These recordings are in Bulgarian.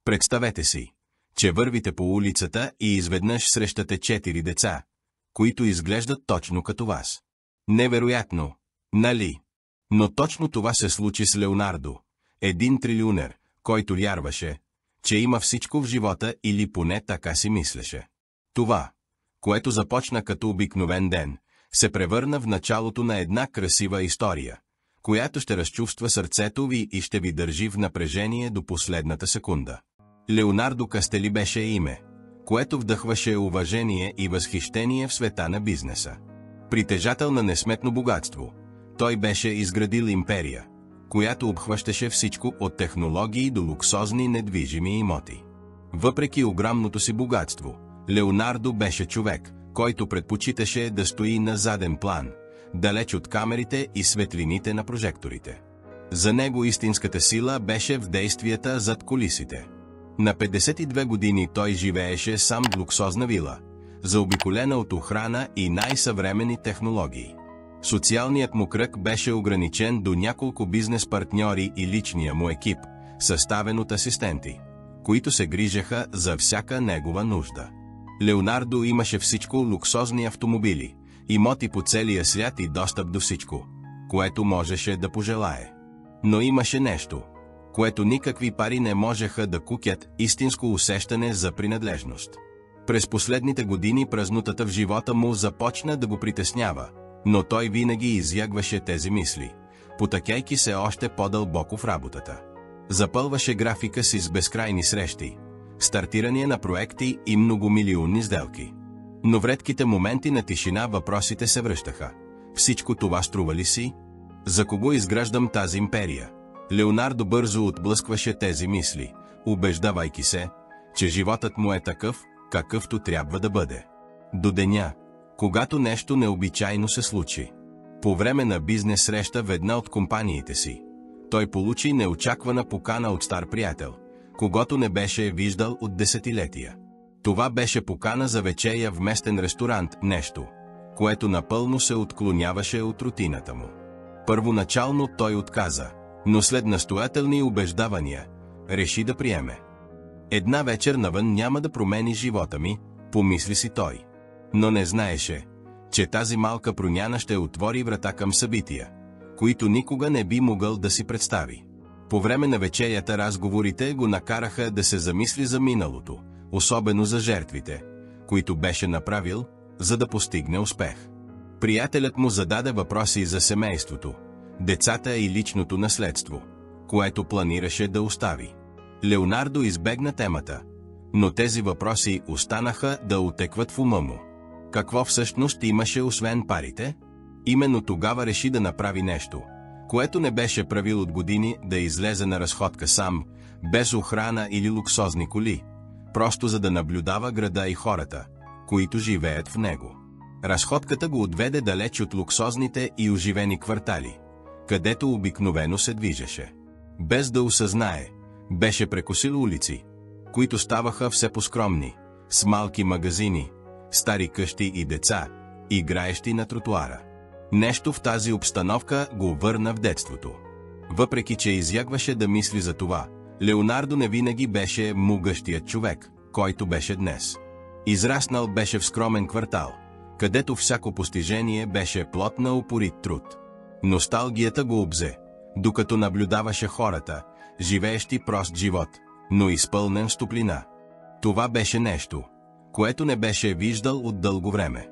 Представете си, че вървите по улицата и изведнъж срещате 4 деца, които изглеждат точно като вас. Невероятно, нали? Но точно това се случи с Леонардо, един трилионер, който вярваше, че има всичко в живота или поне така си мислеше. Това, което започна като обикновен ден, се превърна в началото на една красива история, която ще разчувства сърцето ви и ще ви държи в напрежение до последната секунда. Леонардо Кастели беше име, което вдъхваше уважение и възхищение в света на бизнеса. Притежател на несметно богатство, той беше изградил империя, която обхващаше всичко от технологии до луксозни недвижими имоти. Въпреки огромното си богатство, Леонардо беше човек, който предпочиташе да стои на заден план, далеч от камерите и светлините на прожекторите. За него истинската сила беше в действията зад кулисите. На 52 години той живееше сам в луксозна вила, заобиколена от охрана и най-съвременни технологии. Социалният му кръг беше ограничен до няколко бизнес партньори и личния му екип, съставен от асистенти, които се грижаха за всяка негова нужда. Леонардо имаше всичко: луксозни автомобили, имоти по целия свят и достъп до всичко, което можеше да пожелае. Но имаше нещо, което никакви пари не можеха да купят: истинско усещане за принадлежност. През последните години празнотата в живота му започна да го притеснява, но той винаги избягваше тези мисли, потъкяйки се още по-дълбоко в работата. Запълваше графика си с безкрайни срещи, стартирания на проекти и многомилионни сделки. Но в редките моменти на тишина въпросите се връщаха. Всичко това струва ли си? За кого изграждам тази империя? Леонардо бързо отблъскваше тези мисли, убеждавайки се, че животът му е такъв, какъвто трябва да бъде. До деня, когато нещо необичайно се случи. По време на бизнес среща в една от компаниите си, той получи неочаквана покана от стар приятел, когото не беше виждал от десетилетия. Това беше покана за вечеря в местен ресторант, нещо, което напълно се отклоняваше от рутината му. Първоначално той отказа, но след настоятелни убеждавания, реши да приеме. Една вечер навън няма да промени живота ми, помисли си той. Но не знаеше, че тази малка промяна ще отвори врата към събития, които никога не би могъл да си представи. По време на вечерята разговорите го накараха да се замисли за миналото, особено за жертвите, които беше направил, за да постигне успех. Приятелят му зададе въпроси за семейството, децата и личното наследство, което планираше да остави. Леонардо избегна темата, но тези въпроси останаха да отекват в ума му. Какво всъщност имаше освен парите? Именно тогава реши да направи нещо, което не беше правил от години: да излезе на разходка сам, без охрана или луксозни коли, просто за да наблюдава града и хората, които живеят в него. Разходката го отведе далеч от луксозните и оживени квартали, където обикновено се движеше. Без да осъзнае, беше прекосил улици, които ставаха все по-скромни, с малки магазини, стари къщи и деца, играещи на тротуара. Нещо в тази обстановка го върна в детството. Въпреки че избягваше да мисли за това, Леонардо не винаги беше могъщият човек, който беше днес. Израснал беше в скромен квартал, където всяко постижение беше плод на упорит труд. Носталгията го обзе, докато наблюдаваше хората, живеещи прост живот, но изпълнен с топлина. Това беше нещо, което не беше виждал от дълго време.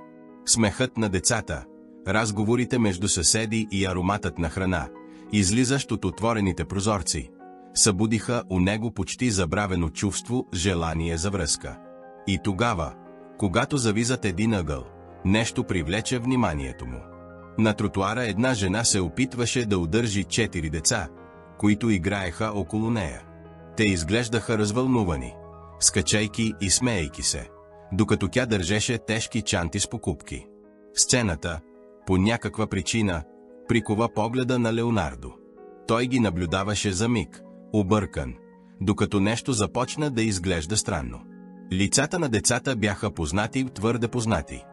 Смехът на децата, разговорите между съседи и ароматът на храна, излизащ от отворените прозорци, събудиха у него почти забравено чувство, желание за връзка. И тогава, когато зави зад един ъгъл, нещо привлече вниманието му. На тротуара една жена се опитваше да удържи 4 деца, които играеха около нея. Те изглеждаха развълнувани, скачайки и смеейки се, докато тя държеше тежки чанти с покупки. Сцената, по някаква причина, прикова погледа на Леонардо. Той ги наблюдаваше за миг, объркан, докато нещо започна да изглежда странно. Лицата на децата бяха познати, твърде познати.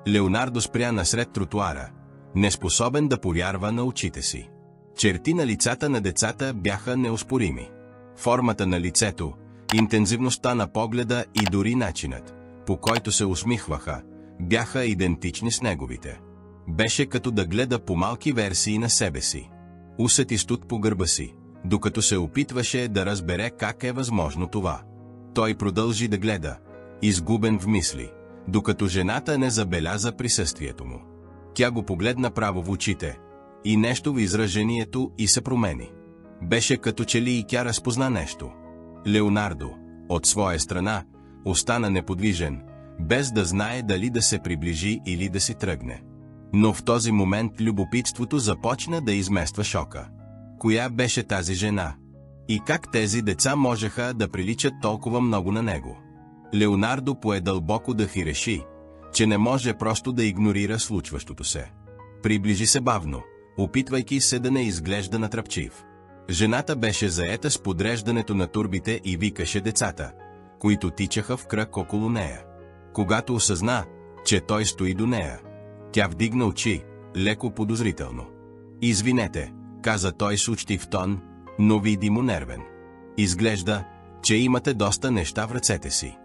Леонардо спря насред тротуара, неспособен да повярва на очите си. Черти на лицата на децата бяха неоспорими. Формата на лицето, Интензивността на погледа и дори начинът, по който се усмихваха, бяха идентични с неговите. Беше като да гледа по малки версии на себе си. Усети студ по гърба си, докато се опитваше да разбере как е възможно това. Той продължи да гледа, изгубен в мисли, докато жената не забеляза присъствието му. Тя го погледна право в очите, и нещо в изражението и се промени. Беше като че ли и тя разпозна нещо. Леонардо, от своя страна, остана неподвижен, без да знае дали да се приближи или да си тръгне. Но в този момент любопитството започна да измества шока. Коя беше тази жена? И как тези деца можеха да приличат толкова много на него? Леонардо пое дълбоко дъх и реши, че не може просто да игнорира случващото се. Приближи се бавно, опитвайки се да не изглежда натрапчив. Жената беше заета с подреждането на турбите и викаше децата, които тичаха в кръг около нея. Когато осъзна, че той стои до нея, тя вдигна очи, леко подозрително. «Извинете», каза той с учтив тон, но видимо нервен. «Изглежда, че имате доста неща в ръцете си.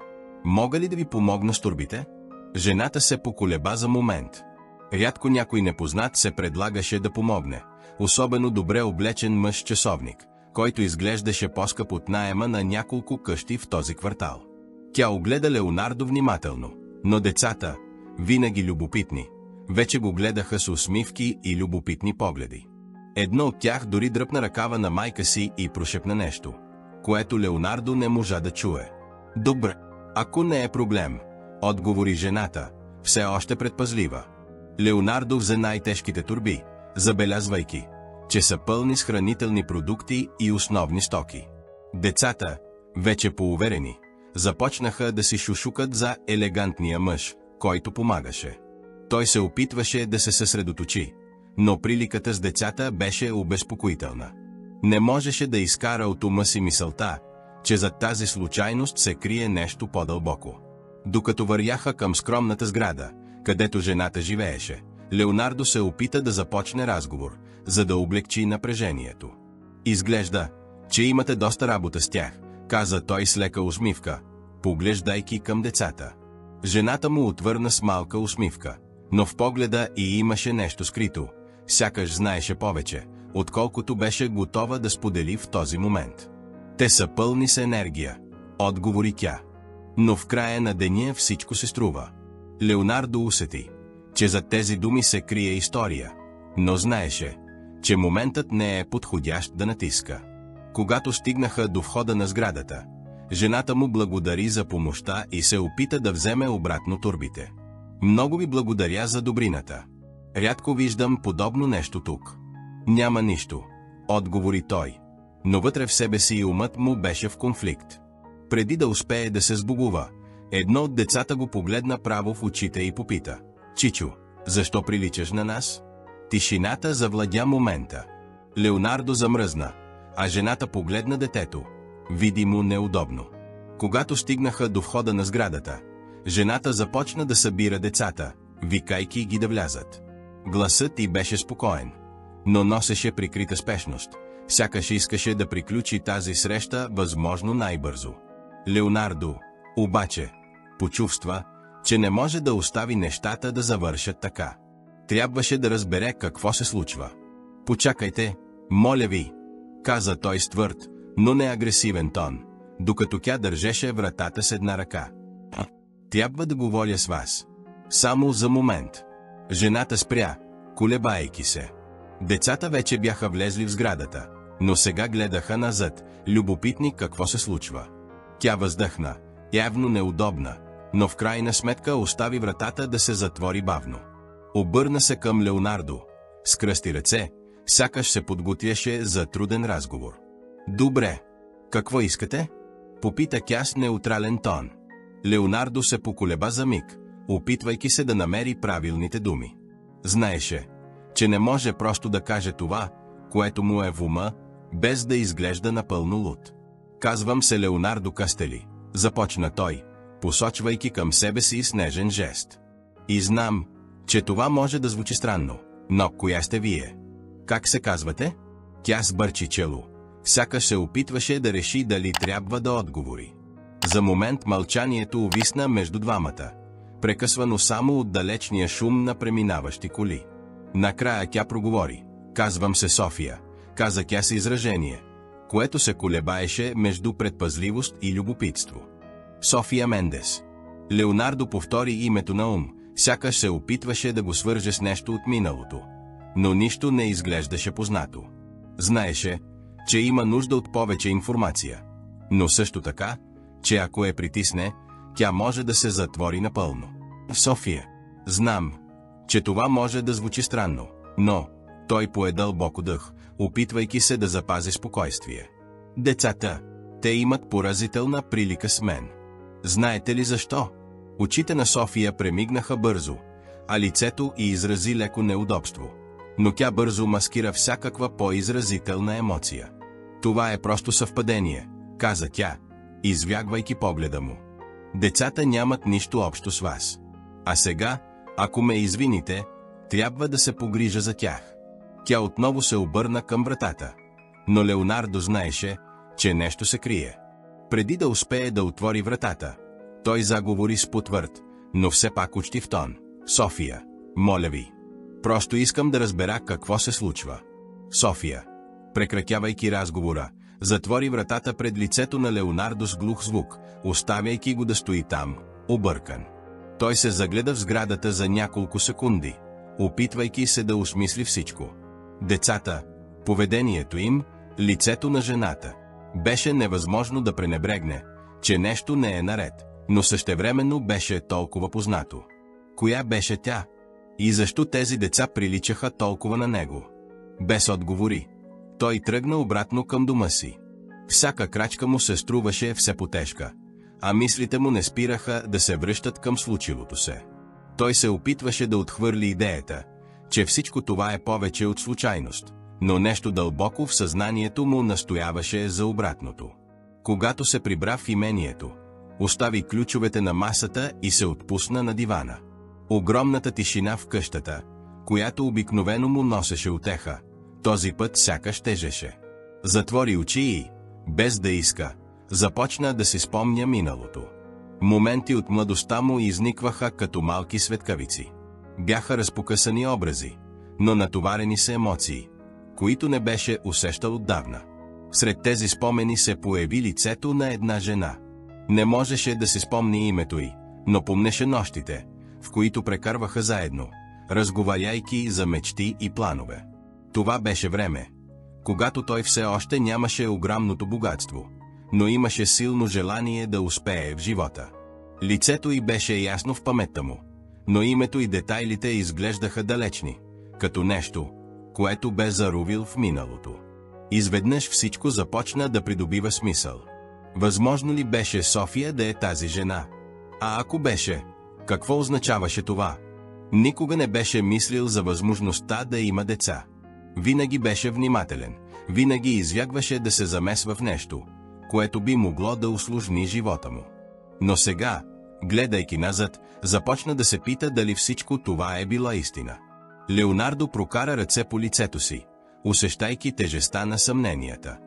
Мога ли да ви помогна с турбите?» Жената се поколеба за момент. Рядко някой непознат се предлагаше да помогне, особено добре облечен мъж-часовник, който изглеждаше по-скъп от наема на няколко къщи в този квартал. Тя огледа Леонардо внимателно, но децата, винаги любопитни, вече го гледаха с усмивки и любопитни погледи. Едно от тях дори дръпна ръкава на майка си и прошепна нещо, което Леонардо не можа да чуе. «Добре, ако не е проблем», отговори жената, все още предпазлива. Леонардо взе най-тежките турби, забелязвайки, че са пълни с хранителни продукти и основни стоки. Децата, вече поуверени, започнаха да си шушукат за елегантния мъж, който помагаше. Той се опитваше да се съсредоточи, но приликата с децата беше обезпокоителна. Не можеше да изкара от ума си мисълта, че зад тази случайност се крие нещо по-дълбоко. Докато вървяха към скромната сграда, където жената живееше, Леонардо се опита да започне разговор, за да облегчи напрежението. «Изглежда, че имате доста работа с тях», каза той с лека усмивка, поглеждайки към децата. Жената му отвърна с малка усмивка, но в погледа й имаше нещо скрито, сякаш знаеше повече, отколкото беше готова да сподели в този момент. «Те са пълни с енергия», отговори тя. «Но в края на деня всичко се струва». Леонардо усети, че зад тези думи се крие история, но знаеше, че моментът не е подходящ да натиска. Когато стигнаха до входа на сградата, жената му благодари за помощта и се опита да вземе обратно турбите. «Много ви благодаря за добрината. Рядко виждам подобно нещо тук». «Няма нищо», отговори той, но вътре в себе си и умът му беше в конфликт. Преди да успее да се сбогува, едно от децата го погледна право в очите и попита: «Чичо, защо приличаш на нас?» Тишината завладя момента. Леонардо замръзна, а жената погледна детето, видимо неудобно. Когато стигнаха до входа на сградата, жената започна да събира децата, викайки ги да влязат. Гласът й беше спокоен, но носеше прикрита спешност, сякаш искаше да приключи тази среща възможно най-бързо. Леонардо, обаче, почувства, че не може да остави нещата да завършат така. Трябваше да разбере какво се случва. «Почакайте, моля ви», каза той с твърд, но не агресивен тон, докато тя държеше вратата с една ръка. «Трябва да говоря с вас. Само за момент». Жената спря, колебайки се. Децата вече бяха влезли в сградата, но сега гледаха назад, любопитни какво се случва. Тя въздъхна, явно неудобна, но в крайна сметка остави вратата да се затвори бавно. Обърна се към Леонардо, скръсти ръце, сякаш се подготвяше за труден разговор. «Добре, какво искате?» попита тя с неутрален тон. Леонардо се поколеба за миг, опитвайки се да намери правилните думи. Знаеше, че не може просто да каже това, което му е в ума, без да изглежда напълно луд. «Казвам се Леонардо Кастели», започна той, посочвайки към себе си с нежен жест. «И знам, че това може да звучи странно, но коя сте вие? Как се казвате?» Тя сбърчи чело, сякаш се опитваше да реши дали трябва да отговори. За момент мълчанието увисна между двамата, прекъсвано само от далечния шум на преминаващи коли. Накрая тя проговори. Казвам се София, каза тя с изражение, което се колебаеше между предпазливост и любопитство. София Мендес. Леонардо повтори името на ум, сякаш се опитваше да го свърже с нещо от миналото. Но нищо не изглеждаше познато. Знаеше, че има нужда от повече информация. Но също така, че ако притисне, тя може да се затвори напълно. София. Знам, че това може да звучи странно, но той пое дълбоко дъх, опитвайки се да запази спокойствие. Децата, те имат поразителна прилика с мен. Знаете ли защо? Очите на София премигнаха бързо, а лицето й изрази леко неудобство. Но тя бързо маскира всякаква по-изразителна емоция. Това е просто съвпадение, каза тя, извягвайки погледа му. Децата нямат нищо общо с вас. А сега, ако ме извините, трябва да се погрижа за тях. Тя отново се обърна към вратата. Но Леонардо знаеше, че нещо се крие. Преди да успее да отвори вратата, той заговори с потвърд, но все пак учтив тон. София, моля ви. Просто искам да разбера какво се случва. София, прекратявайки разговора, затвори вратата пред лицето на Леонардо с глух звук, оставяйки го да стои там, объркан. Той се загледа в сградата за няколко секунди, опитвайки се да осмисли всичко. Децата, поведението им, лицето на жената. Беше невъзможно да пренебрегне, че нещо не е наред, но същевременно беше толкова познато. Коя беше тя? И защо тези деца приличаха толкова на него? Без отговори, той тръгна обратно към дома си. Всяка крачка му се струваше все потежка, а мислите му не спираха да се връщат към случилото се. Той се опитваше да отхвърли идеята, че всичко това е повече от случайност, но нещо дълбоко в съзнанието му настояваше за обратното. Когато се прибра в имението, остави ключовете на масата и се отпусна на дивана. Огромната тишина в къщата, която обикновено му носеше утеха, този път сякаш тежеше. Затвори очи и, без да иска, започна да си спомня миналото. Моменти от младостта му изникваха като малки светкавици. Бяха разпокъсани образи, но натоварени с емоции, които не беше усещал отдавна. Сред тези спомени се появи лицето на една жена. Не можеше да си спомни името й, но помнеше нощите, в които прекарваха заедно, разговаряйки за мечти и планове. Това беше време, когато той все още нямаше огромното богатство, но имаше силно желание да успее в живота. Лицето й беше ясно в паметта му, но името и детайлите изглеждаха далечни, като нещо, което бе заровил в миналото. Изведнъж всичко започна да придобива смисъл. Възможно ли беше София да е тази жена? А ако беше, какво означаваше това? Никога не беше мислил за възможността да има деца. Винаги беше внимателен, винаги избягваше да се замесва в нещо, което би могло да усложни живота му. Но сега, гледайки назад, започна да се пита дали всичко това е била истина. Леонардо прокара ръце по лицето си, усещайки тежестта на съмненията.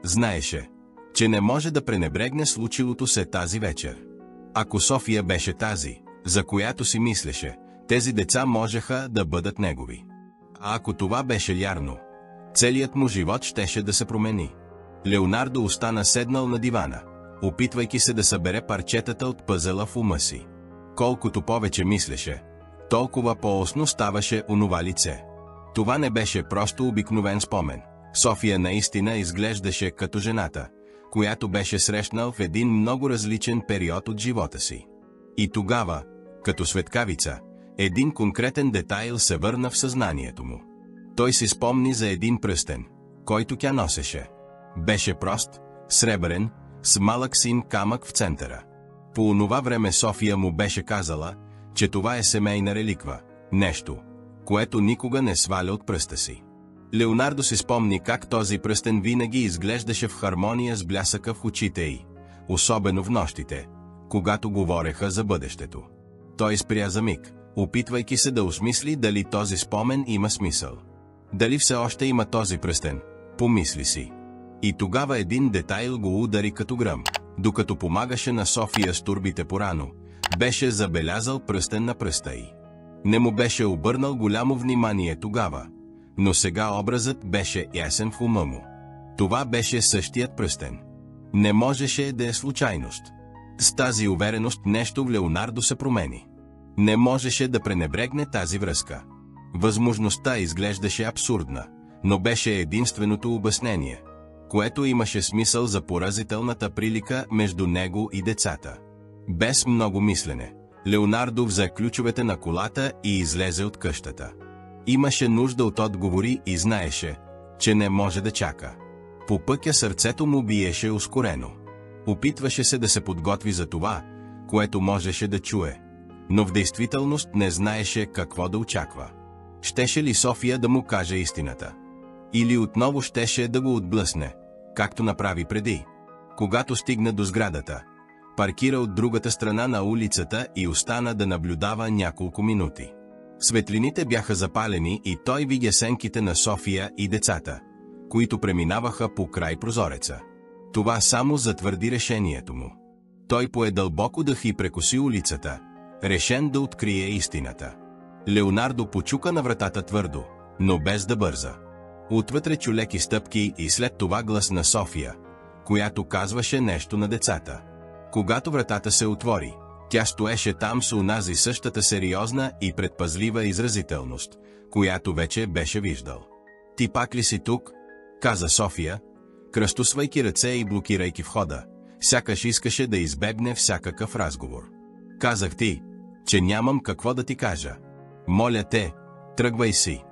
Знаеше, че не може да пренебрегне случилото се тази вечер. Ако София беше тази, за която си мислеше, тези деца можеха да бъдат негови. А ако това беше вярно, целият му живот щеше да се промени. Леонардо остана седнал на дивана, опитвайки се да събере парчетата от пъзела в ума си. Колкото повече мислеше, толкова по-осно ставаше онова лице. Това не беше просто обикновен спомен. София наистина изглеждаше като жената, която беше срещнал в един много различен период от живота си. И тогава, като светкавица, един конкретен детайл се върна в съзнанието му. Той си спомни за един пръстен, който тя носеше. Беше прост, сребърен, с малък син камък в центъра. По онова време София му беше казала, че това е семейна реликва, нещо, което никога не сваля от пръста си. Леонардо си спомни как този пръстен винаги изглеждаше в хармония с блясъка в очите й, особено в нощите, когато говореха за бъдещето. Той спря за миг, опитвайки се да осмисли дали този спомен има смисъл. Дали все още има този пръстен, помисли си. И тогава един детайл го удари като гръм. Докато помагаше на София с турбите порано, беше забелязал пръстен на пръста й. Не му беше обърнал голямо внимание тогава, но сега образът беше ясен в ума му. Това беше същият пръстен. Не можеше да е случайност. С тази увереност нещо в Леонардо се промени. Не можеше да пренебрегне тази връзка. Възможността изглеждаше абсурдна, но беше единственото обяснение, което имаше смисъл за поразителната прилика между него и децата. Без много мислене, Леонардо взе ключовете на колата и излезе от къщата. Имаше нужда от отговори и знаеше, че не може да чака. По пътя сърцето му биеше ускорено. Опитваше се да се подготви за това, което можеше да чуе, но в действителност не знаеше какво да очаква. Щеше ли София да му каже истината? Или отново щеше да го отблъсне, както направи преди? Когато стигна до сградата, паркира от другата страна на улицата и остана да наблюдава няколко минути. Светлините бяха запалени и той видя сенките на София и децата, които преминаваха по край прозореца. Това само затвърди решението му. Той пое дълбоко дъх и прекоси улицата, решен да открие истината. Леонардо почука на вратата твърдо, но без да бърза. Отвътре чу леки стъпки и след това глас на София, която казваше нещо на децата. Когато вратата се отвори, тя стоеше там с онази същата сериозна и предпазлива изразителност, която вече беше виждал. «Ти пак ли си тук?» каза София, кръстосвайки ръце и блокирайки входа, сякаш искаше да избегне всякакъв разговор. «Казах ти, че нямам какво да ти кажа. Моля те, тръгвай си».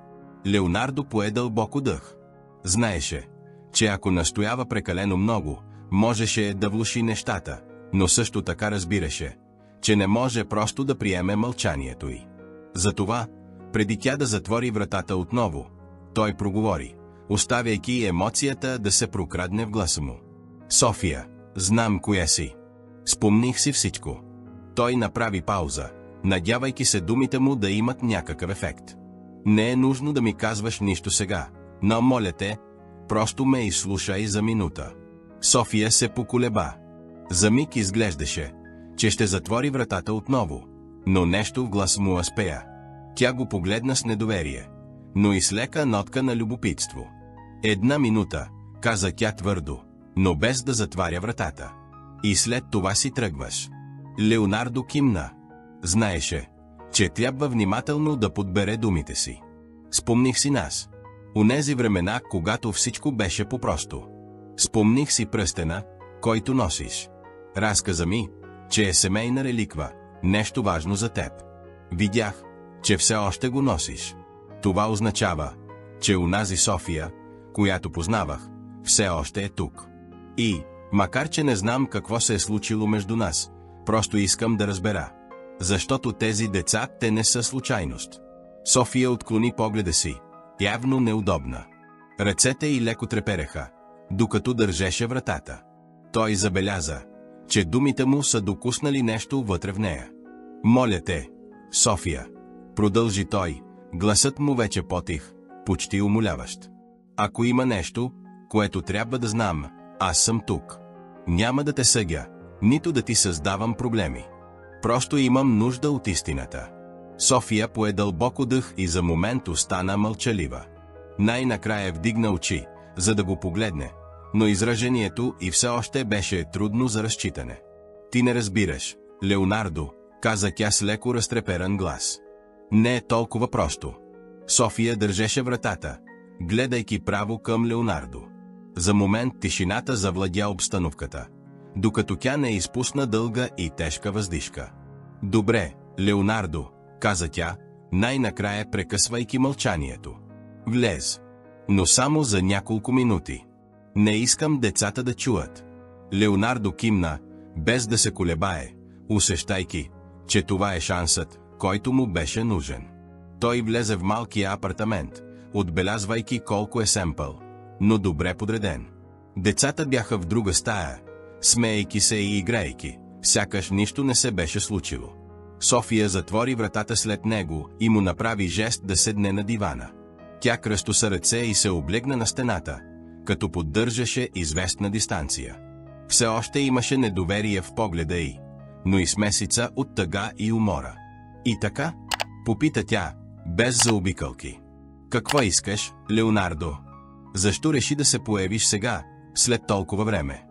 Леонардо пое дълбоко дъх. Знаеше, че ако настоява прекалено много, можеше да влоши нещата, но също така разбираше, че не може просто да приеме мълчанието й. Затова, преди тя да затвори вратата отново, той проговори, оставяйки емоцията да се прокрадне в гласа му. «София, знам коя си. Спомних си всичко». Той направи пауза, надявайки се думите му да имат някакъв ефект. «Не е нужно да ми казваш нищо сега, но моля те, просто ме изслушай за минута». София се поколеба. За миг изглеждаше, че ще затвори вратата отново, но нещо в глас му аспея. Тя го погледна с недоверие, но и с лека нотка на любопитство. «Една минута», каза тя твърдо, но без да затваря вратата. «И след това си тръгваш». Леонардо кимна. Знаеше, че трябва внимателно да подбере думите си. «Спомних си нас. Онези времена, когато всичко беше по-просто. Спомних си пръстена, който носиш. Разказа ми, че е семейна реликва, нещо важно за теб. Видях, че все още го носиш. Това означава, че онази София, която познавах, все още е тук. И, макар че не знам какво се е случило между нас, просто искам да разбера. Защото тези деца те не са случайност». София отклони погледа си, явно неудобна. Ръцете й леко трепереха, докато държеше вратата. Той забеляза, че думите му са докуснали нещо вътре в нея. «Моля те, София», продължи той, гласът му вече потих, почти умоляващ. «Ако има нещо, което трябва да знам, аз съм тук. Няма да те съдя, нито да ти създавам проблеми. Просто имам нужда от истината». София пое дълбоко дъх и за момент остана мълчалива. Най-накрая вдигна очи, за да го погледне, но изражението и все още беше трудно за разчитане. «Ти не разбираш, Леонардо», каза тя с леко разтреперан глас. «Не е толкова просто». София държеше вратата, гледайки право към Леонардо. За момент тишината завладя обстановката, докато тя не изпусна дълга и тежка въздишка. «Добре, Леонардо», каза тя, най-накрая прекъсвайки мълчанието. «Влез. Но само за няколко минути. Не искам децата да чуят». Леонардо кимна, без да се колебае, усещайки, че това е шансът, който му беше нужен. Той влезе в малкия апартамент, отбелязвайки колко е семпъл, но добре подреден. Децата бяха в друга стая, смеейки се и играйки, сякаш нищо не се беше случило. София затвори вратата след него и му направи жест да седне на дивана. Тя кръстоса ръце и се облегна на стената, като поддържаше известна дистанция. Все още имаше недоверие в погледа й, но и смесица от тъга и умора. И така? Попита тя, без заобикълки. Какво искаш, Леонардо? Защо реши да се появиш сега, след толкова време?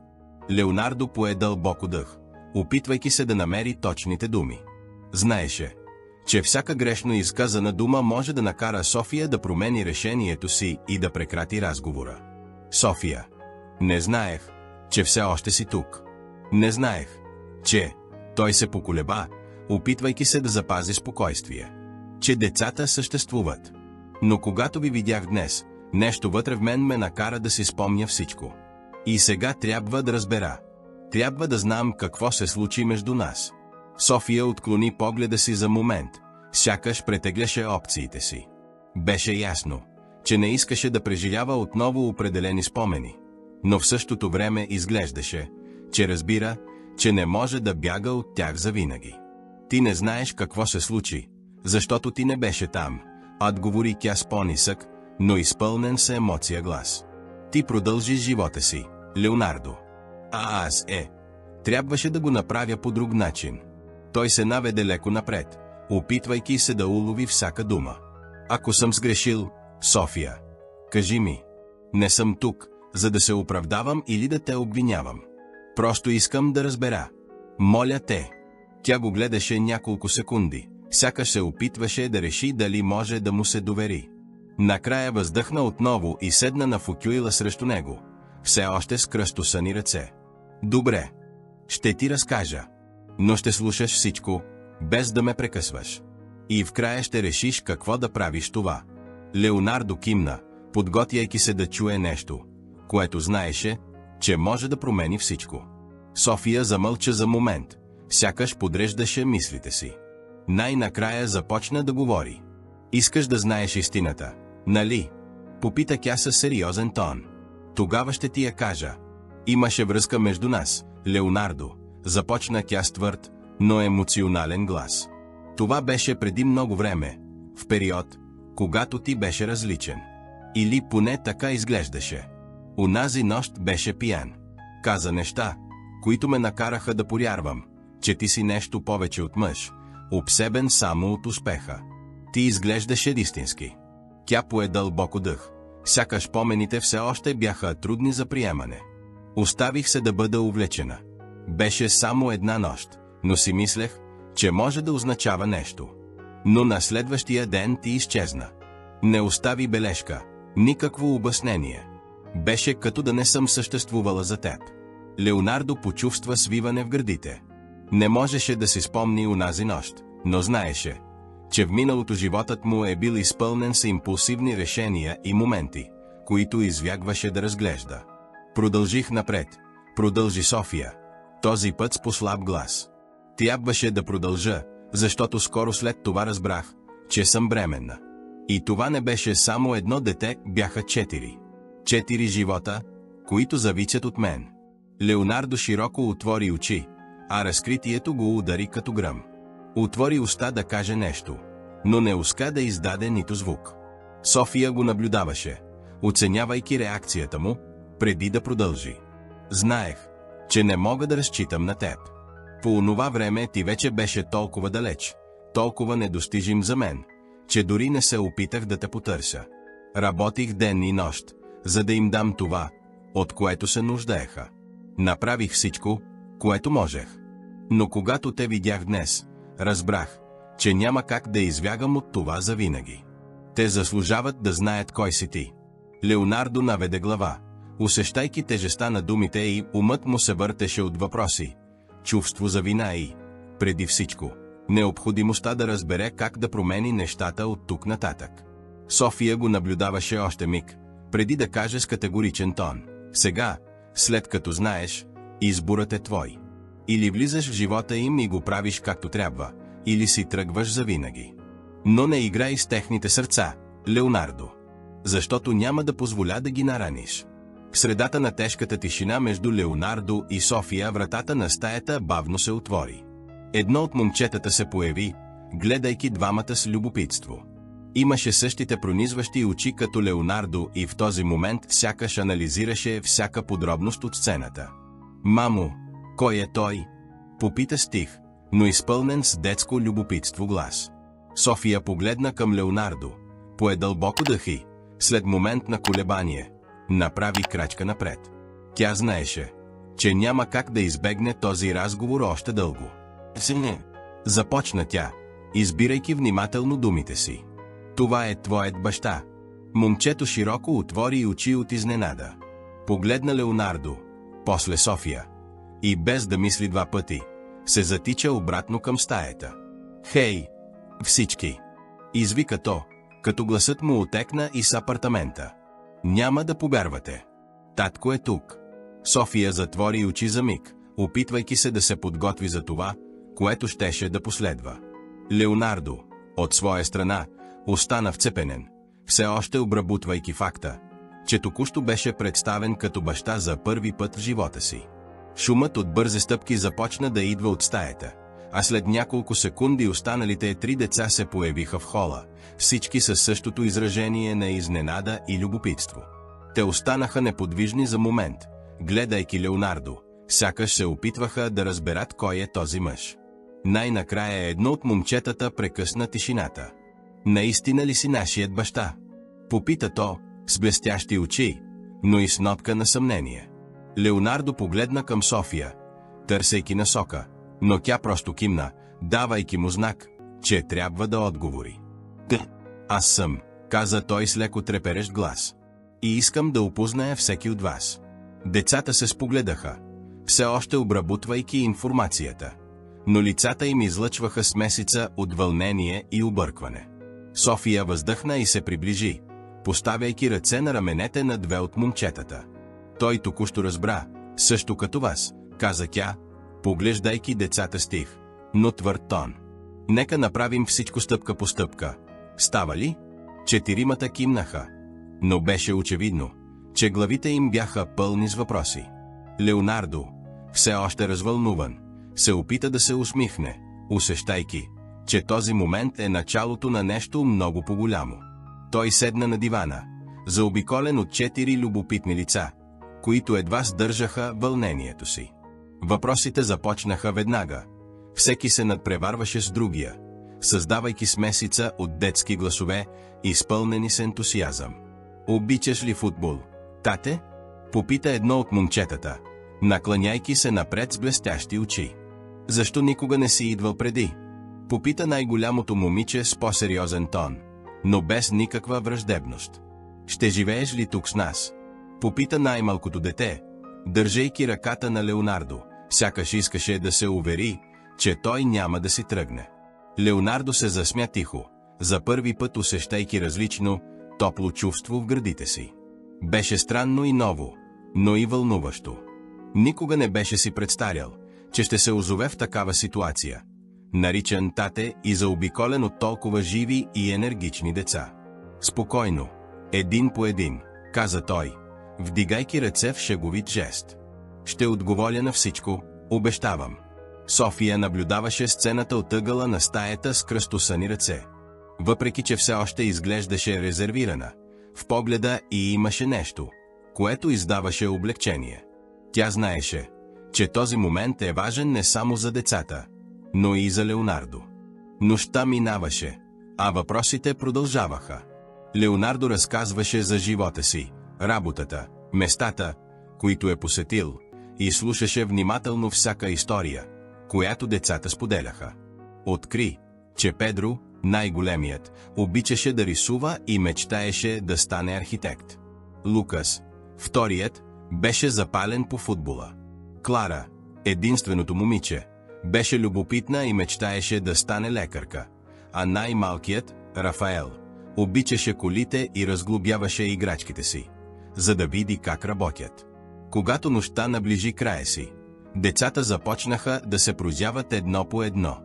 Леонардо пое дълбоко дъх, опитвайки се да намери точните думи. Знаеше, че всяка грешно изказана дума може да накара София да промени решението си и да прекрати разговора. София, не знаех, че все още си тук. Не знаех, че... Той се поколеба, опитвайки се да запази спокойствие. Че децата съществуват. Но когато ви видях днес, нещо вътре в мен ме накара да си спомня всичко. И сега трябва да разбера. Трябва да знам какво се случи между нас. София отклони погледа си за момент, сякаш претегляше опциите си. Беше ясно, че не искаше да преживява отново определени спомени, но в същото време изглеждаше, че разбира, че не може да бяга от тях завинаги. Ти не знаеш какво се случи, защото ти не беше там, отговори тя с по-нисък, но изпълнен с емоция глас. Ти продължиш живота си, Леонардо. А аз трябваше да го направя по друг начин. Той се наведе леко напред, опитвайки се да улови всяка дума. Ако съм сгрешил, София, кажи ми. Не съм тук, за да се оправдавам или да те обвинявам. Просто искам да разбера. Моля те. Тя го гледаше няколко секунди, сякаш се опитваше да реши дали може да му се довери. Накрая въздъхна отново и седна на футюила срещу него, все още с кръстосани ръце. Добре. Ще ти разкажа. Но ще слушаш всичко, без да ме прекъсваш. И в края ще решиш какво да правиш това. Леонардо кимна, подготвяйки се да чуе нещо, което знаеше, че може да промени всичко. София замълча за момент, сякаш подреждаше мислите си. Най-накрая започна да говори. Искаш да знаеш истината, нали? Попита тя със сериозен тон. Тогава ще ти я кажа. Имаше връзка между нас, Леонардо, започна тя с твърд, но емоционален глас. Това беше преди много време, в период, когато ти беше различен. Или поне така изглеждаше. Унази нощ беше пиян. Каза неща, които ме накараха да повярвам, че ти си нещо повече от мъж, обсебен само от успеха. Ти изглеждаше истински. Тя пое дълбоко дъх, сякаш спомените все още бяха трудни за приемане. Оставих се да бъда увлечена. Беше само една нощ, но си мислех, че може да означава нещо. Но на следващия ден ти изчезна. Не остави бележка, никакво обяснение. Беше като да не съм съществувала за теб. Леонардо почувства свиване в гърдите. Не можеше да си спомни онази нощ, но знаеше, че в миналото животът му е бил изпълнен с импулсивни решения и моменти, които извягваше да разглежда. Продължих напред. Продължи София. Този път с послаб глас. Трябваше да продължа, защото скоро след това разбрах, че съм бременна. И това не беше само едно дете, бяха 4. 4 живота, които зависят от мен. Леонардо широко отвори очи, а разкритието го удари като гръм. Отвори уста да каже нещо, но не уска да издаде нито звук. София го наблюдаваше, оценявайки реакцията му, преди да продължи. Знаех, че не мога да разчитам на теб. По онова време ти вече беше толкова далеч, толкова недостижим за мен, че дори не се опитах да те потърся. Работих ден и нощ, за да им дам това, от което се нуждаеха. Направих всичко, което можех. Но когато те видях днес, разбрах, че няма как да избягам от това завинаги. Те заслужават да знаят кой си ти. Леонардо наведе глава, усещайки тежестта на думите и умът му се въртеше от въпроси, чувство за вина и, преди всичко, необходимостта да разбере как да промени нещата от тук нататък. София го наблюдаваше още миг, преди да каже с категоричен тон. Сега, след като знаеш, изборът е твой. Или влизаш в живота им и го правиш както трябва, или си тръгваш завинаги. Но не играй с техните сърца, Леонардо. Защото няма да позволя да ги нараниш. В средата на тежката тишина между Леонардо и София вратата на стаята бавно се отвори. Едно от момчетата се появи, гледайки двамата с любопитство. Имаше същите пронизващи очи като Леонардо и в този момент сякаш анализираше всяка подробност от сцената. Мамо, кой е той? Попита с тих, но изпълнен с детско любопитство глас. София погледна към Леонардо, пое дълбоко дъхи, след момент на колебание, направи крачка напред. Тя знаеше, че няма как да избегне този разговор още дълго. Сине, започна тя, избирайки внимателно думите си. Това е твоят баща. Момчето широко отвори очи от изненада. Погледна Леонардо, после София, и без да мисли два пъти, се затича обратно към стаята. Хей, всички! Извика то, като гласът му отекна из апартамента. Няма да повярвате. Татко е тук. София затвори очи за миг, опитвайки се да се подготви за това, което щеше да последва. Леонардо, от своя страна, остана вцепенен, все още обработвайки факта, че току-що беше представен като баща за първи път в живота си. Шумът от бързи стъпки започна да идва от стаята, а след няколко секунди останалите 3 деца се появиха в хола, всички със същото изражение на изненада и любопитство. Те останаха неподвижни за момент, гледайки Леонардо, сякаш се опитваха да разберат кой е този мъж. Най-накрая едно от момчетата прекъсна тишината. Наистина ли си нашият баща? Попита то, с блестящи очи, но и с нотка на съмнение. Леонардо погледна към София, търсейки насока, но тя просто кимна, давайки му знак, че трябва да отговори. Да, аз съм, каза той с леко треперещ глас. И искам да опозная всеки от вас. Децата се спогледаха, все още обработвайки информацията, но лицата им излъчваха смесица от вълнение и объркване. София въздъхна и се приближи, поставяйки ръце на раменете на 2 от момчетата. Той току-що разбра, също като вас, каза тя, поглеждайки децата с тих, но твърд тон. Нека направим всичко стъпка по стъпка. Става ли? 4 кимнаха, но беше очевидно, че главите им бяха пълни с въпроси. Леонардо, все още развълнуван, се опита да се усмихне, усещайки, че този момент е началото на нещо много по-голямо. Той седна на дивана, заобиколен от 4 любопитни лица, които едва сдържаха вълнението си. Въпросите започнаха веднага. Всеки се надпреварваше с другия, създавайки смесица от детски гласове, изпълнени с ентусиазъм. Обичаш ли футбол, тате? Попита едно от момчетата, наклоняйки се напред с блестящи очи. Защо никога не си идвал преди? Попита най-голямото момиче с по-сериозен тон, но без никаква враждебност. Ще живееш ли тук с нас? Попита най-малкото дете, държейки ръката на Леонардо, сякаш искаше да се увери, че той няма да си тръгне. Леонардо се засмя тихо, за първи път усещайки различно, топло чувство в гърдите си. Беше странно и ново, но и вълнуващо. Никога не беше си представял, че ще се озове в такава ситуация, наричан тате и заобиколен от толкова живи и енергични деца. Спокойно, един по един, каза той, вдигайки ръце в шеговит жест. Ще отговоря на всичко, обещавам. София наблюдаваше сцената от ъгъла на стаята с кръстосани ръце. Въпреки че все още изглеждаше резервирана, в погледа и имаше нещо, което издаваше облегчение. Тя знаеше, че този момент е важен не само за децата, но и за Леонардо. Нощта минаваше, а въпросите продължаваха. Леонардо разказваше за живота си, работата, местата, които е посетил, и слушаше внимателно всяка история, която децата споделяха. Откри, че Педро, най-големият, обичаше да рисува и мечтаеше да стане архитект. Лукас, вторият, беше запален по футбола. Клара, единственото момиче, беше любопитна и мечтаеше да стане лекарка, а най-малкият, Рафаел, обичаше колите и разглобяваше играчките си, за да види как работят. Когато нощта наближи края си, децата започнаха да се прозяват едно по едно.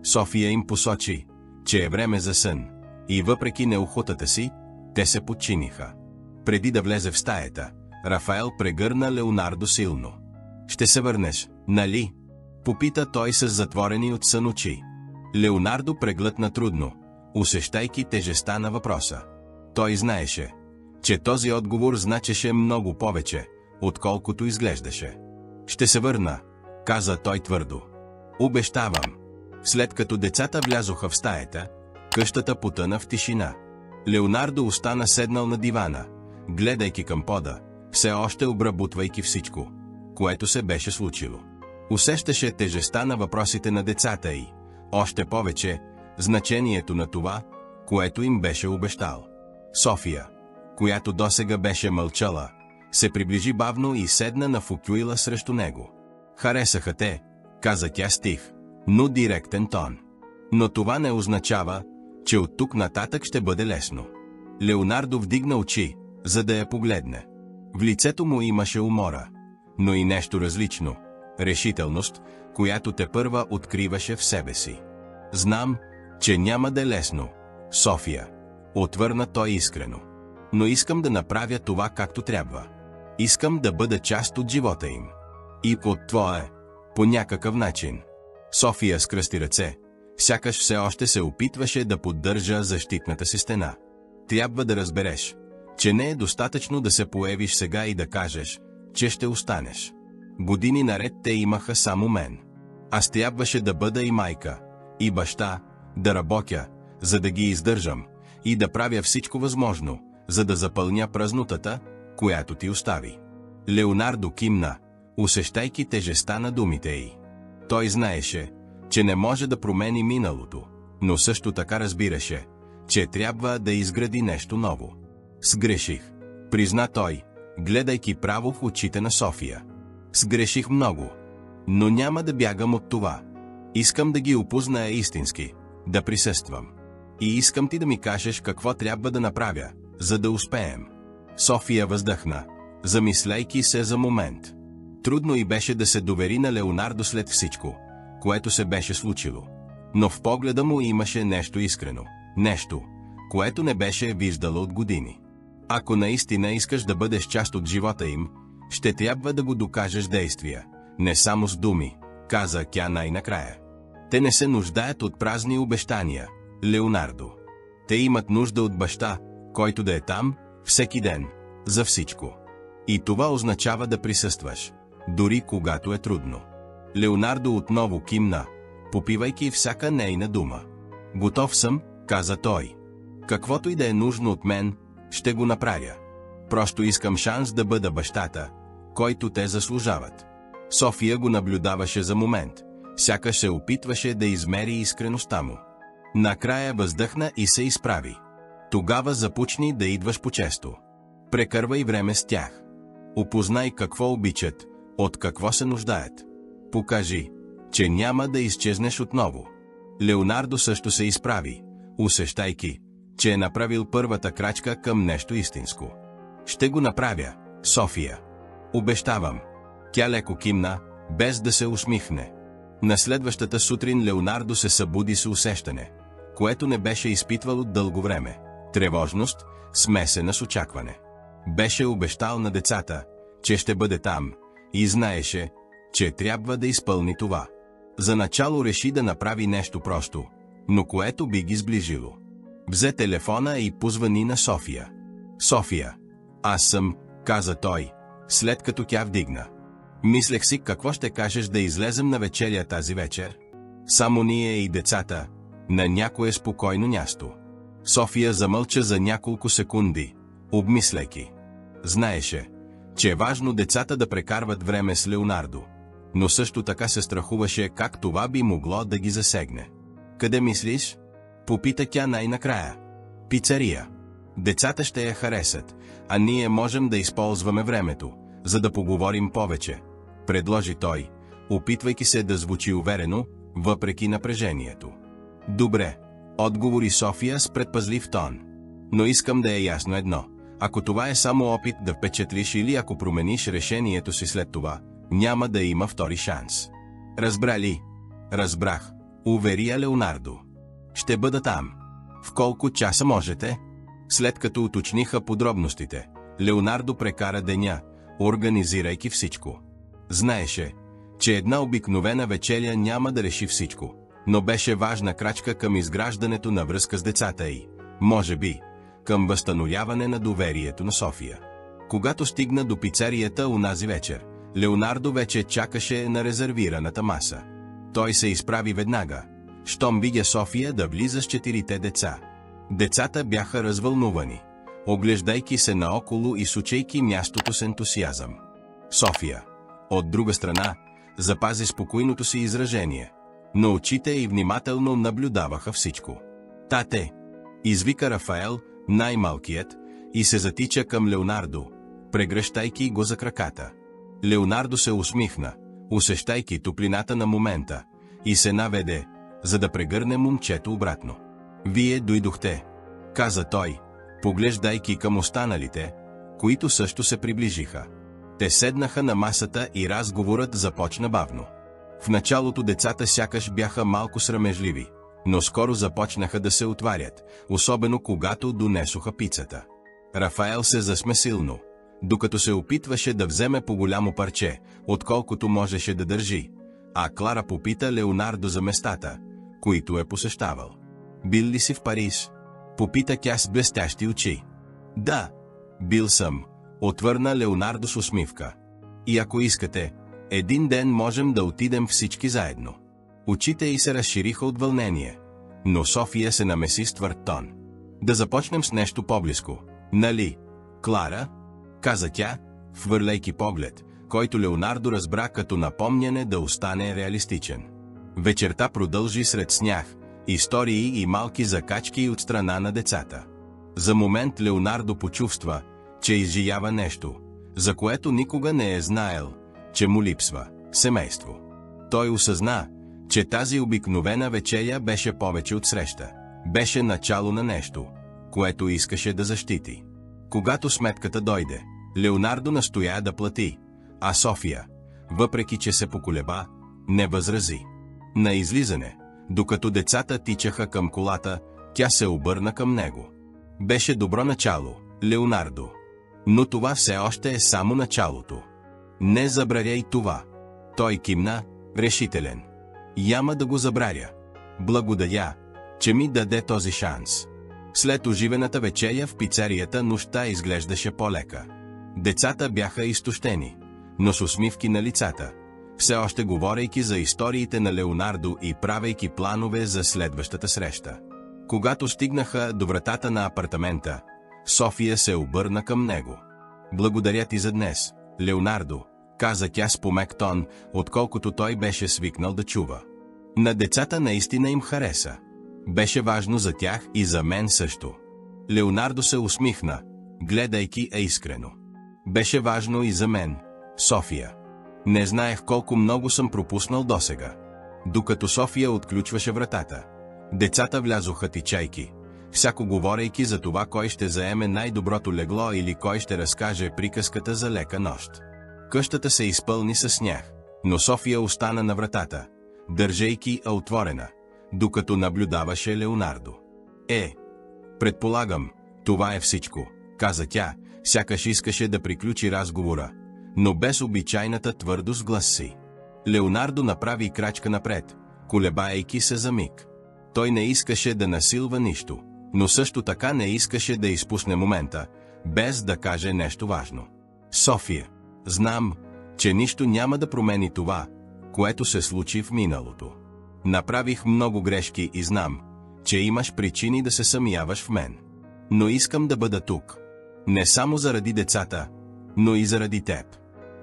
София им посочи, че е време за сън, и въпреки неохотата си, те се подчиниха. Преди да влезе в стаята, Рафаел прегърна Леонардо силно. Ще се върнеш, нали? Попита той с затворени от сън очи. Леонардо преглътна трудно, усещайки тежестта на въпроса. Той знаеше, че този отговор значеше много повече, отколкото изглеждаше. Ще се върна, каза той твърдо. Обещавам. След като децата влязоха в стаята, къщата потъна в тишина. Леонардо остана седнал на дивана, гледайки към пода, все още обработвайки всичко, което се беше случило. Усещаше тежестта на въпросите на децата и, още повече, значението на това, което им беше обещал. София, която досега беше мълчала, се приближи бавно и седна на футюила срещу него. Харесаха те, каза тя с тих, но директен тон. Но това не означава, че от тук нататък ще бъде лесно. Леонардо вдигна очи, за да я погледне. В лицето му имаше умора, но и нещо различно – решителност, която тепърва откриваше в себе си. Знам, че няма да е лесно, София, отвърна той искрено. Но искам да направя това както трябва. Искам да бъда част от живота им. И от твое, по някакъв начин. София скръсти ръце, сякаш все още се опитваше да поддържа защитната си стена. Трябва да разбереш, че не е достатъчно да се появиш сега и да кажеш, че ще останеш. Години наред те имаха само мен. Аз трябваше да бъда и майка, и баща, да работя, за да ги издържам, и да правя всичко възможно, за да запълня празнотата, която ти остави. Леонардо кимна, усещайки тежестта на думите й. Той знаеше, че не може да промени миналото, но също така разбираше, че трябва да изгради нещо ново. Сгреших, призна той, гледайки право в очите на София. Сгреших много, но няма да бягам от това. Искам да ги опозная истински, да присъствам. И искам ти да ми кажеш какво трябва да направя, за да успеем. София въздъхна, замисляйки се за момент. Трудно й беше да се довери на Леонардо след всичко, което се беше случило. Но в погледа му имаше нещо искрено, нещо, което не беше виждала от години. Ако наистина искаш да бъдеш част от живота им, ще трябва да го докажеш действия, не само с думи, каза тя най-накрая. Те не се нуждаят от празни обещания, Леонардо. Те имат нужда от баща, който да е там, всеки ден, за всичко. И това означава да присъстваш, дори когато е трудно. Леонардо отново кимна, попивайки всяка нейна дума. Готов съм, каза той. Каквото и да е нужно от мен, ще го направя. Просто искам шанс да бъда бащата, който те заслужават. София го наблюдаваше за момент, сякаш се опитваше да измери искреността му. Накрая въздъхна и се изправи. Тогава започни да идваш по-често. Прекървай време с тях. Опознай какво обичат, от какво се нуждаят. Покажи, че няма да изчезнеш отново. Леонардо също се изправи, усещайки, че е направил първата крачка към нещо истинско. Ще го направя, София. Обещавам. Тя леко кимна, без да се усмихне. На следващата сутрин Леонардо се събуди с усещане, което не беше изпитвал от дълго време. Тревожност, смесена с очакване. Беше обещал на децата, че ще бъде там, и знаеше, че трябва да изпълни това. За начало реши да направи нещо просто, но което би ги сближило. Взе телефона и позвани на София. София, аз съм, каза той, след като тя вдигна. Мислех си какво ще кажеш да излезем на вечеря тази вечер. Само ние и децата, на някое спокойно място. София замълча за няколко секунди, обмисляйки. Знаеше, че е важно децата да прекарват време с Леонардо, но също така се страхуваше как това би могло да ги засегне. Къде мислиш? Попита тя най-накрая. Пицария. Децата ще я харесат, а ние можем да използваме времето, за да поговорим повече, предложи той, опитвайки се да звучи уверено, въпреки напрежението. Добре, отговори София с предпазлив тон. Но искам да е ясно едно. Ако това е само опит да впечатлиш или ако промениш решението си след това, няма да има втори шанс. Разбра ли? Разбрах, увери я Леонардо. Ще бъда там. В колко часа можете? След като уточниха подробностите, Леонардо прекара деня, организирайки всичко. Знаеше, че една обикновена вечеря няма да реши всичко, но беше важна крачка към изграждането на връзка с децата й, може би, към възстановяване на доверието на София. Когато стигна до пицарията онази вечер, Леонардо вече чакаше на резервираната маса. Той се изправи веднага, щом видя София да влиза с 4 деца. Децата бяха развълнувани, оглеждайки се наоколо и сучейки мястото с ентусиазъм. София, от друга страна, запази спокойното си изражение, но очите й внимателно наблюдаваха всичко. Тате! Извика Рафаел, най-малкият, и се затича към Леонардо, прегръщайки го за краката. Леонардо се усмихна, усещайки топлината на момента, и се наведе, за да прегърне момчето обратно. Вие дойдохте, каза той, поглеждайки към останалите, които също се приближиха. Те седнаха на масата и разговорът започна бавно. В началото децата сякаш бяха малко срамежливи, но скоро започнаха да се отварят, особено когато донесоха пицата. Рафаел се засме силно, докато се опитваше да вземе по голямо парче, отколкото можеше да държи, а Клара попита Леонардо за местата, които е посещавал. Бил ли си в Париж? Попита тя с блестящи очи. Да, бил съм, отвърна Леонардо с усмивка. И ако искате, един ден можем да отидем всички заедно. Очите й се разшириха от вълнение, но София се намеси с твърд тон. Да започнем с нещо по-близко, нали, Клара? Каза тя, хвърляйки поглед, който Леонардо разбра като напомняне да остане реалистичен. Вечерта продължи сред снях, истории и малки закачки от страна на децата. За момент Леонардо почувства, че изживява нещо, за което никога не е знаел, че му липсва – семейство. Той осъзна, че тази обикновена вечеря беше повече от среща. Беше начало на нещо, което искаше да защити. Когато сметката дойде, Леонардо настоя да плати, а София, въпреки че се поколеба, не възрази. На излизане, докато децата тичаха към колата, тя се обърна към него. Беше добро начало, Леонардо. Но това все още е само началото. Не забравяй това. Той кимна, решителен. Яма да го забравя. Благодаря, че ми даде този шанс. След оживената вечеря в пицарията нощта изглеждаше по-лека. Децата бяха изтощени, но с усмивки на лицата, все още говорейки за историите на Леонардо и правейки планове за следващата среща. Когато стигнаха до вратата на апартамента, София се обърна към него. Благодаря ти за днес, Леонардо, каза тя с помек тон, отколкото той беше свикнал да чува. На децата наистина им хареса. Беше важно за тях и за мен също. Леонардо се усмихна, гледайки искрено. Беше важно и за мен, София. Не знаех колко много съм пропуснал досега. Докато София отключваше вратата, децата влязоха тичайки, всяко говорейки за това кой ще заеме най-доброто легло или кой ще разкаже приказката за лека нощ. Къщата се изпълни със сняг, но София остана на вратата, държейки отворена, докато наблюдаваше Леонардо. Предполагам, това е всичко, каза тя, сякаш искаше да приключи разговора, но без обичайната твърдост в глас си. Леонардо направи крачка напред, колебаейки се за миг. Той не искаше да насилва нищо, но също така не искаше да изпусне момента, без да каже нещо важно. София, знам, че нищо няма да промени това, което се случи в миналото. Направих много грешки и знам, че имаш причини да се съмняваш в мен. Но искам да бъда тук. Не само заради децата, но и заради теб.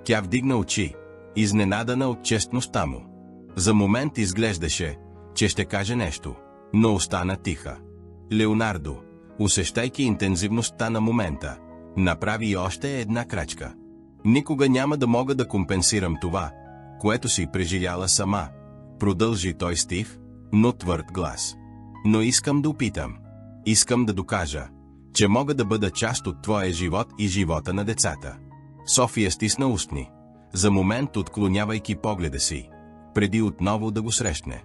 Тя вдигна очи, изненадана от честността му. За момент изглеждаше, че ще каже нещо, но остана тиха. Леонардо, усещайки интензивността на момента, направи още една крачка. Никога няма да мога да компенсирам това, което си преживяла сама, продължи той с тих, но твърд глас. Но искам да опитам. Искам да докажа, че мога да бъда част от твоя живот и живота на децата. София стисна устни, за момент отклонявайки погледа си, преди отново да го срещне.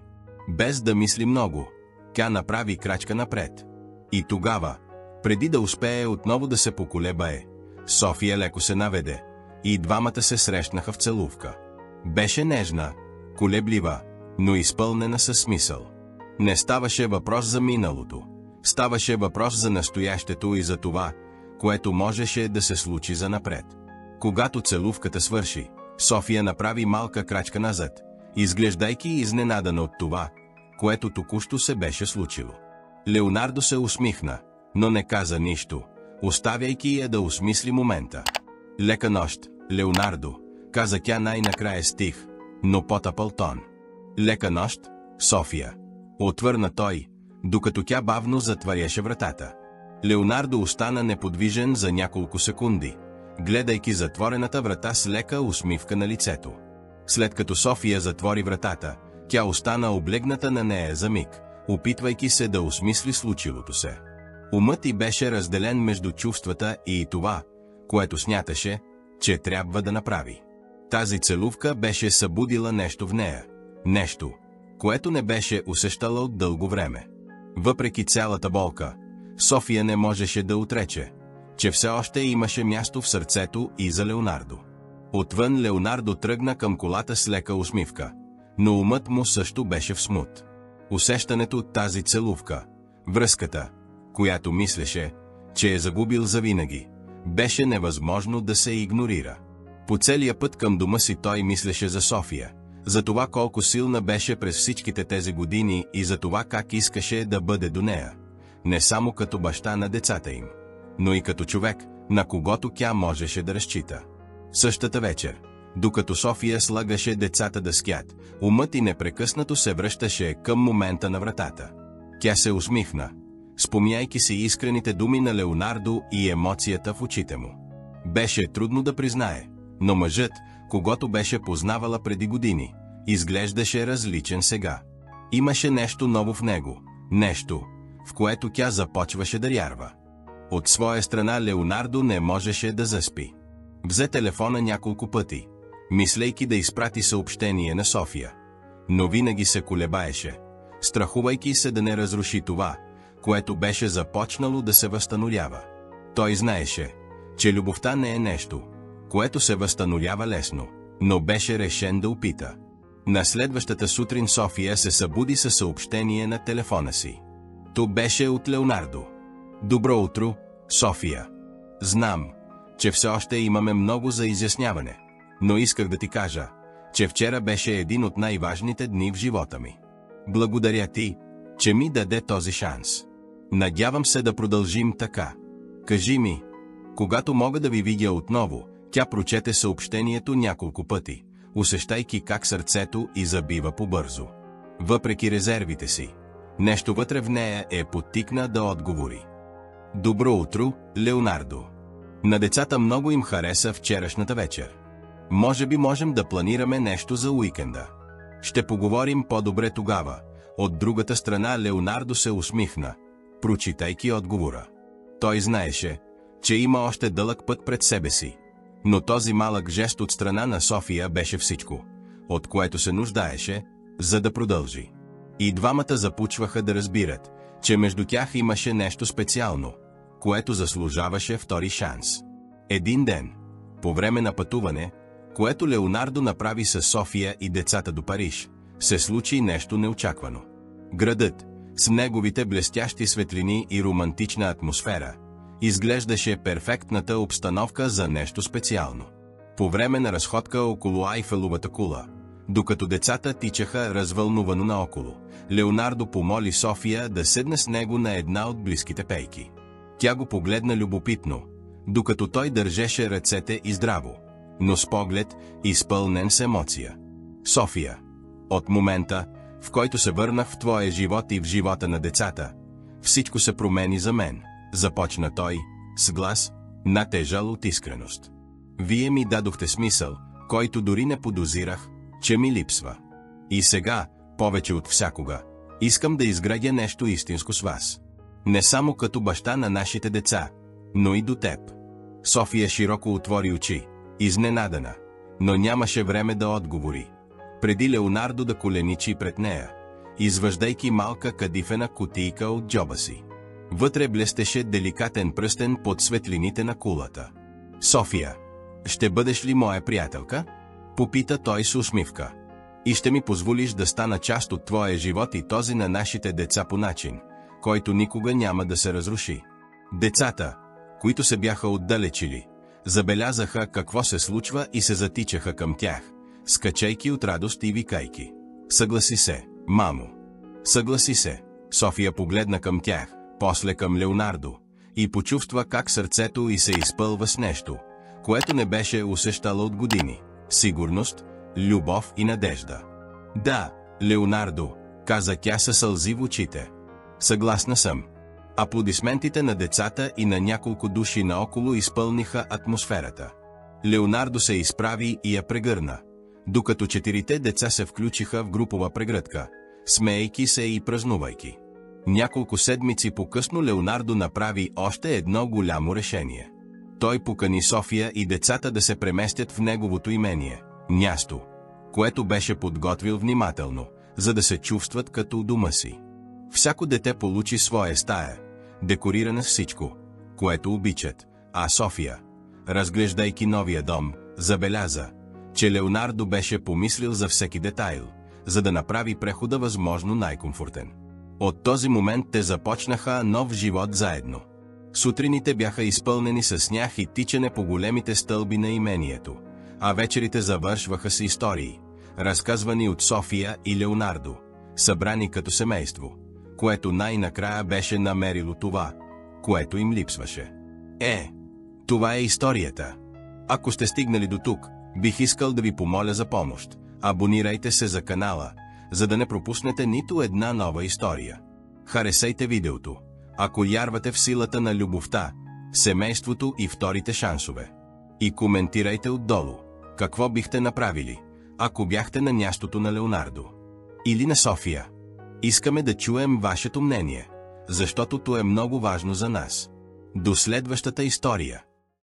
Без да мисли много, тя направи крачка напред. И тогава, преди да успее отново да се поколебае, София леко се наведе, и двамата се срещнаха в целувка. Беше нежна, колеблива, но изпълнена със смисъл. Не ставаше въпрос за миналото. Ставаше въпрос за настоящето и за това, което можеше да се случи занапред. Когато целувката свърши, София направи малка крачка назад, изглеждайки изненадана от това, което току-що се беше случило. Леонардо се усмихна, но не каза нищо, оставяйки я да осмисли момента. Лека нощ, Леонардо, каза тя най-накрая с тих, но потъпъл тон. Лека нощ, София, отвърна той, докато тя бавно затваряше вратата. Леонардо остана неподвижен за няколко секунди, гледайки затворената врата с лека усмивка на лицето. След като София затвори вратата, тя остана облегната на нея за миг, опитвайки се да осмисли случилото се. Умът й беше разделен между чувствата и това, което смяташе, че трябва да направи. Тази целувка беше събудила нещо в нея, нещо, което не беше усещала от дълго време. Въпреки цялата болка, София не можеше да отрече, че все още имаше място в сърцето и за Леонардо. Отвън Леонардо тръгна към колата с лека усмивка, но умът му също беше в смут. Усещането от тази целувка, връзката, която мислеше, че е загубил завинаги, беше невъзможно да се игнорира. По целия път към дома си той мислеше за София, за това колко силна беше през всичките тези години и за това как искаше да бъде до нея, не само като баща на децата им, но и като човек, на когото тя можеше да разчита. Същата вечер, докато София слагаше децата да спят, умът й непрекъснато се връщаше към момента на вратата. Тя се усмихна, спомняйки си искрените думи на Леонардо и емоцията в очите му. Беше трудно да признае, но мъжът, когото беше познавала преди години, изглеждаше различен сега. Имаше нещо ново в него, нещо, в което тя започваше да вярва. От своя страна Леонардо не можеше да заспи. Взе телефона няколко пъти, мислейки да изпрати съобщение на София, но винаги се колебаеше, страхувайки се да не разруши това, което беше започнало да се възстановява. Той знаеше, че любовта не е нещо, което се възстановява лесно, но беше решен да опита. На следващата сутрин София се събуди със съобщение на телефона си. То беше от Леонардо. Добро утро, София. Знам, че все още имаме много за изясняване, но исках да ти кажа, че вчера беше един от най-важните дни в живота ми. Благодаря ти, че ми даде този шанс. Надявам се да продължим така. Кажи ми, когато мога да ви видя отново. Тя прочете съобщението няколко пъти, усещайки как сърцето й забива побързо. Въпреки резервите си, нещо вътре в нея подтикна да отговори. Добро утро, Леонардо. На децата много им хареса вчерашната вечер. Може би можем да планираме нещо за уикенда. Ще поговорим по-добре тогава. От другата страна Леонардо се усмихна, прочитайки отговора. Той знаеше, че има още дълъг път пред себе си. Но този малък жест от страна на София беше всичко, от което се нуждаеше, за да продължи. И двамата започваха да разбират, че между тях имаше нещо специално, което заслужаваше втори шанс. Един ден, по време на пътуване, което Леонардо направи със София и децата до Париж, се случи нещо неочаквано. Градът, с неговите блестящи светлини и романтична атмосфера, изглеждаше перфектната обстановка за нещо специално. По време на разходка около Айфеловата кула, докато децата тичаха развълнувано наоколо, Леонардо помоли София да седне с него на една от близките пейки. Тя го погледна любопитно, докато той държеше ръцете и здраво, но с поглед изпълнен с емоция. София, от момента, в който се върнах в твоя живот и в живота на децата, всичко се промени за мен, започна той, с глас, натежал от искреност. Вие ми дадохте смисъл, който дори не подозирах, че ми липсва. И сега, повече от всякога, искам да изградя нещо истинско с вас. Не само като баща на нашите деца, но и до теб. София широко отвори очи, изненадана, но нямаше време да отговори. Преди Леонардо да коленичи пред нея, изваждайки малка кадифена кутийка от джоба си. Вътре блестеше деликатен пръстен под светлините на кулата. София, ще бъдеш ли моя приятелка? Попита той с усмивка. И ще ми позволиш да стана част от твоя живот и този на нашите деца по начин, който никога няма да се разруши. Децата, които се бяха отдалечили, Забелязаха какво се случва и се затичаха към тях, скачайки от радост и викайки: "Съгласи се, мамо! Съгласи се!" София погледна към тях, после към Леонардо, и почувства как сърцето й се изпълва с нещо, което не беше усещала от години – сигурност, любов и надежда. "Да, Леонардо", каза тя със сълзи в очите. "Съгласна съм." Аплодисментите на децата и на няколко души наоколо изпълниха атмосферата. Леонардо се изправи и я прегърна, докато 4 деца се включиха в групова прегръдка, смеейки се и празнувайки. Няколко седмици по-късно Леонардо направи още едно голямо решение. Той покани София и децата да се преместят в неговото имение, място, което беше подготвил внимателно, за да се чувстват като у дома си. Всяко дете получи своя стая, декорирана с всичко, което обичат, а София, разглеждайки новия дом, забеляза, че Леонардо беше помислил за всеки детайл, за да направи прехода възможно най-комфортен. От този момент те започнаха нов живот заедно. Сутрините бяха изпълнени с сняг и тичане по големите стълби на имението, а вечерите завършваха с истории, разказвани от София и Леонардо, събрани като семейство, което най-накрая беше намерило това, което им липсваше. Това е историята. Ако сте стигнали до тук, бих искал да ви помоля за помощ. Абонирайте се за канала, за да не пропуснете нито една нова история. Харесайте видеото, ако вярвате в силата на любовта, семейството и вторите шансове. И коментирайте отдолу, какво бихте направили, ако бяхте на мястото на Леонардо или на София. Искаме да чуем вашето мнение, защото то е много важно за нас. До следващата история.